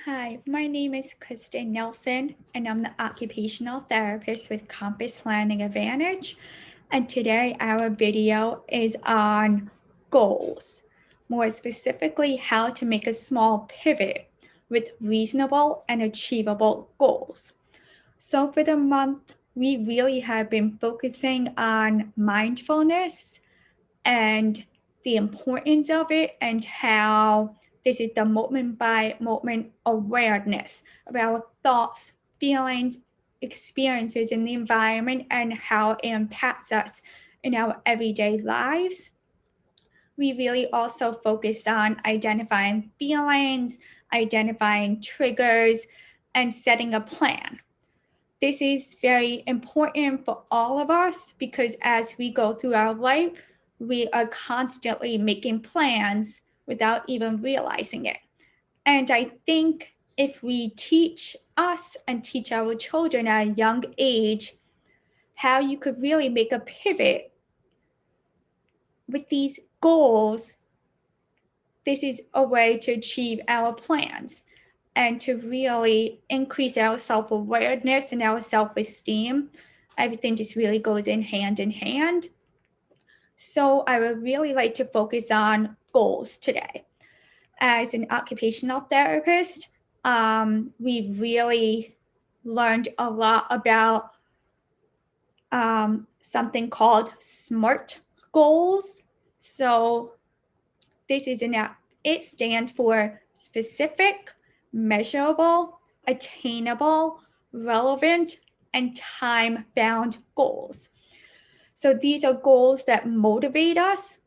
Hi, my name is Kristen Nelson, and I'm the occupational therapist with Compass Learning Advantage. And today, our video is on goals, more specifically, how to make a small pivot with reasonable and achievable goals. So, for the month, we really have been focusing on mindfulness and the importance of it and how this is the moment by moment awareness of our thoughts, feelings, experiences in the environment and how it impacts us in our everyday lives. We really also focus on identifying feelings, identifying triggers, and setting a plan. This is very important for all of us because as we go through our life, we are constantly making plans without even realizing it. And I think if we teach us and teach our children at a young age how you could really make a pivot with these goals, this is a way to achieve our plans and to really increase our self-awareness and our self-esteem. Everything just really goes in hand. So I would really like to focus on goals today. As an occupational therapist, we really learned a lot about something called SMART goals. So this is it stands for specific, measurable, attainable, relevant, and time-bound goals. So these are goals that motivate us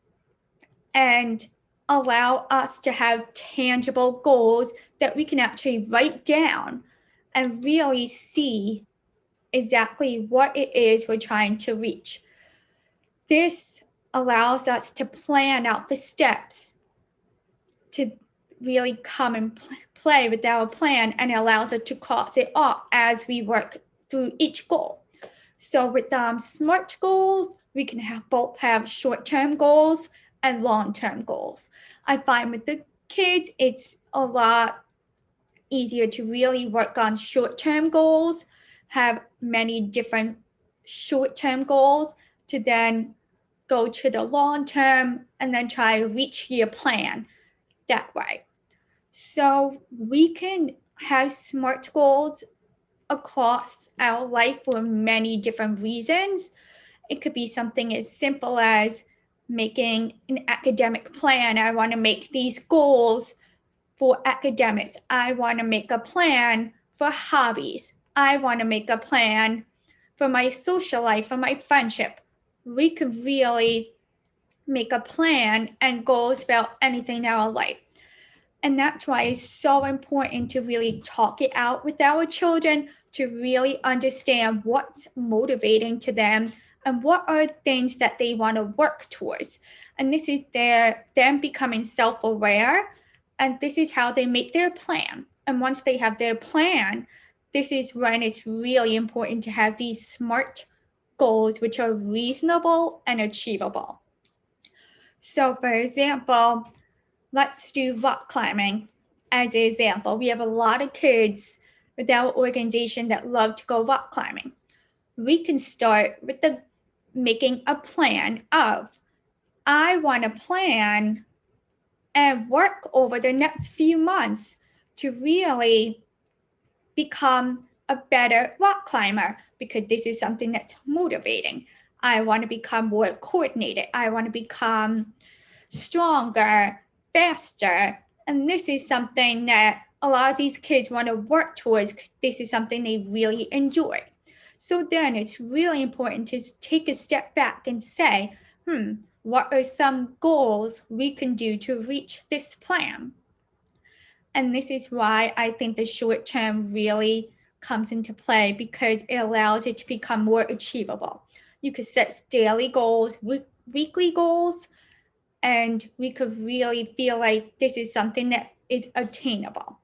and allow us to have tangible goals that we can actually write down and really see exactly what it is we're trying to reach. This allows us to plan out the steps to really come and play with our plan and allows us to cross it off as we work through each goal. So with SMART goals, we can both have short-term goals and long-term goals. I find with the kids, it's a lot easier to really work on short-term goals, have many different short-term goals to then go to the long term and then try to reach your plan that way. So we can have SMART goals across our life for many different reasons. It could be something as simple as making an academic plan. I want to make these goals for academics. I want to make a plan for hobbies. I want to make a plan for my social life, for my friendship. We could really make a plan and goals about anything in our life. And that's why it's so important to really talk it out with our children to really understand what's motivating to them and what are things that they want to work towards. And this is them becoming self-aware, and this is how they make their plan. And once they have their plan, this is when it's really important to have these SMART goals, which are reasonable and achievable. So for example, let's do rock climbing as an example. We have a lot of kids with our organization that love to go rock climbing. We can start with making a plan of, I want to plan and work over the next few months to really become a better rock climber because this is something that's motivating. I want to become more coordinated. I want to become stronger, faster. And this is something that a lot of these kids want to work towards. This is something they really enjoy. So then it's really important to take a step back and say, what are some goals we can do to reach this plan? And this is why I think the short term really comes into play because it allows it to become more achievable. You could set daily goals, weekly goals, and we could really feel like this is something that is attainable.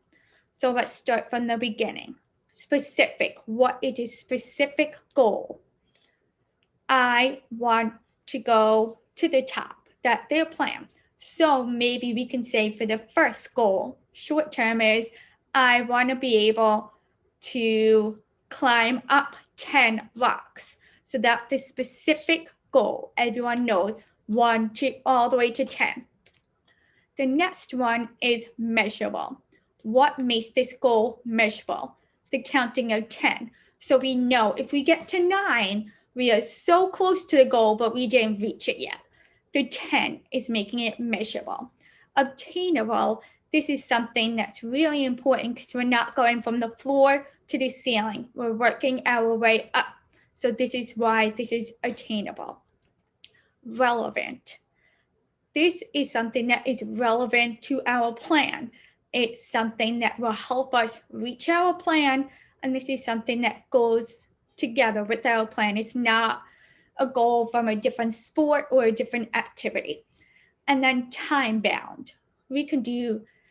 So let's start from the beginning. Specific. What is a specific goal? I want to go to the top. That's their plan. So maybe we can say for the first goal, short term is I want to be able to climb up 10 rocks. So that's the specific goal. Everyone knows 1 to all the way to 10. The next one is measurable. What makes this goal measurable? The counting of 10. So we know if we get to 9, we are so close to the goal, but we didn't reach it yet. The 10 is making it measurable. Obtainable, this is something that's really important because we're not going from the floor to the ceiling. We're working our way up. So this is why this is attainable. Relevant. This is something that is relevant to our plan. It's something that will help us reach our plan, and this is something that goes together with our plan. It's not a goal from a different sport or a different activity. And then time bound. We can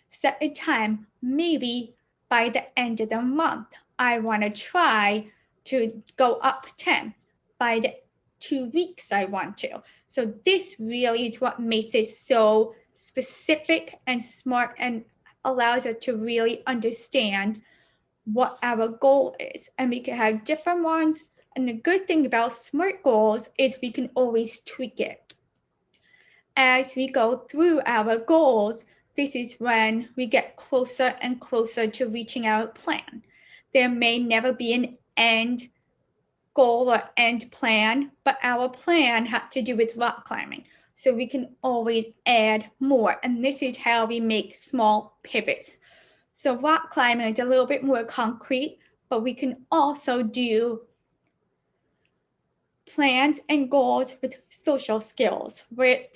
set a time, maybe by the end of the month. I want to try to go up 10. By the 2 weeks, I want to. So this really is what makes it so specific and smart and allows us to really understand what our goal is. And we can have different ones. And the good thing about SMART goals is we can always tweak it. As we go through our goals, this is when we get closer and closer to reaching our plan. There may never be an end goal or end plan, but our plan had to do with rock climbing. So we can always add more. And this is how we make small pivots. So rock climbing is a little bit more concrete, but we can also do plans and goals with social skills, with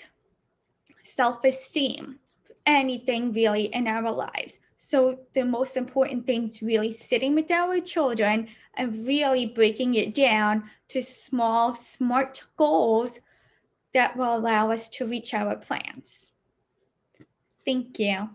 self-esteem, anything really in our lives. So the most important thing is really sitting with our children and really breaking it down to small, smart goals that will allow us to reach our plans. Thank you.